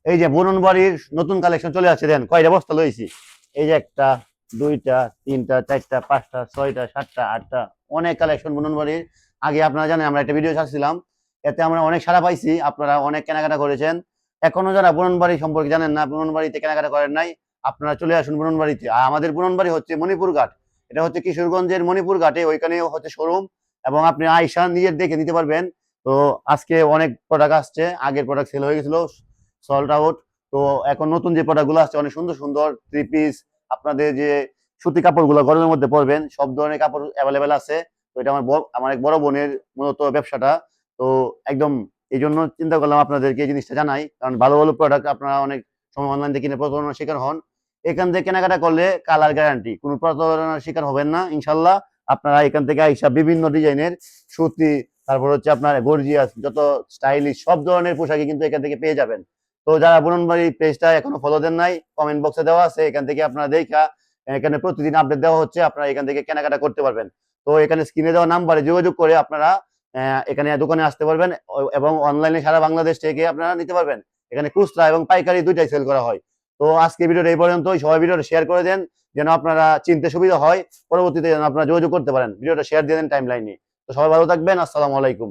এই যে বুননবাড়ির নতুন কালেকশন চলে আসছে, দেন কয়টা বস্তা লইছি। এই যে একটা, দুইটা, তিনটা, চারটা, পাঁচটা, ছয়টা, সাতটা, আটটা, অনেক কালেকশন বুননবাড়ির। আগে আপনারা জানেন আমরা একটা ভিডিও ছাড়ছিলাম, এতে আমরা অনেক সাড়া পাইছি, আপনারা অনেক কেনাকাটা করেছেন। এখনো যারা বুননবাড়ি সম্পর্কে জানেন না, বুননবাড়িতে কেনাকাটা করেন নাই, আপনারা চলে আসুন বুননবাড়িতে। আর আমাদের বুননবাড়ি হচ্ছে মণিপুর ঘাট, এটা হচ্ছে কিশোরগঞ্জের মণিপুর ঘাটে, ওইখানে হচ্ছে শোরুম, এবং আপনি আইসা নিজের দেখে নিতে পারবেন। তো আজকে অনেক প্রোডাক্ট আসছে, আগের প্রোডাক্ট সেল হয়ে গেছিল, সল্ট আউট। তো এখন নতুন যে প্রোডাক্ট গুলো আসছে অনেক সুন্দর সুন্দর থ্রি পিস, আপনাদের যে সুতি কাপড় গুলো গরমের মধ্যে পরবেন, সব ধরনের কাপড় অ্যাভেলেবেল আছে। তো এটা আমার এক বড় বোনের মূলত ব্যবসাটা। তো একদম এই জন্য চিন্তা করলাম আপনাদেরকে এই জিনিসটা জানাই, কারণ ভালো ভালো প্রোডাক্ট আপনারা অনেক সময় অনলাইন থেকে কিনে প্রতারণার শিকার হন। এখান থেকে কেনাকাটা করলে কালার গ্যারান্টি, কোনো প্রতারণার শিকার হবেন না ইনশাল্লাহ। আপনারা এখান থেকে আইসা বিভিন্ন ডিজাইনের সুতি, তারপর হচ্ছে আপনার গর্জিয়াস, যত স্টাইলিশ সব ধরনের পোশাকই কিন্তু এখান থেকে পেয়ে যাবেন। তো যারা বুননবাড়ি পেজটা এখনো ফলো দেন নাই, কমেন্ট বক্সে দেওয়া আছে, এখান থেকে আপনারা দেখা, এখানে প্রতিদিন আপডেট দেওয়া হচ্ছে, আপনারা এখান থেকে কেনাকাটা করতে পারবেন। তো এখানে স্ক্রিনে দেওয়া নাম্বারে যোগাযোগ করে আপনারা এখানে দোকানে আসতে পারবেন, এবং অনলাইনে সারা বাংলাদেশ থেকে আপনারা নিতে পারবেন। এখানে খুচরা এবং পাইকারি দুইটাই সেল করা হয়। তো আজকে ভিডিওটা এই পর্যন্তই, সবাই ভিডিওটা শেয়ার করে দেন যেন আপনারা চিনতে সুবিধা হয়, পরবর্তীতে যেন আপনারা যোগাযোগ করতে পারেন। ভিডিওটা শেয়ার দিয়ে দেন টাইম লাইনে। তো সবাই ভালো থাকবেন, আসসালামু আলাইকুম।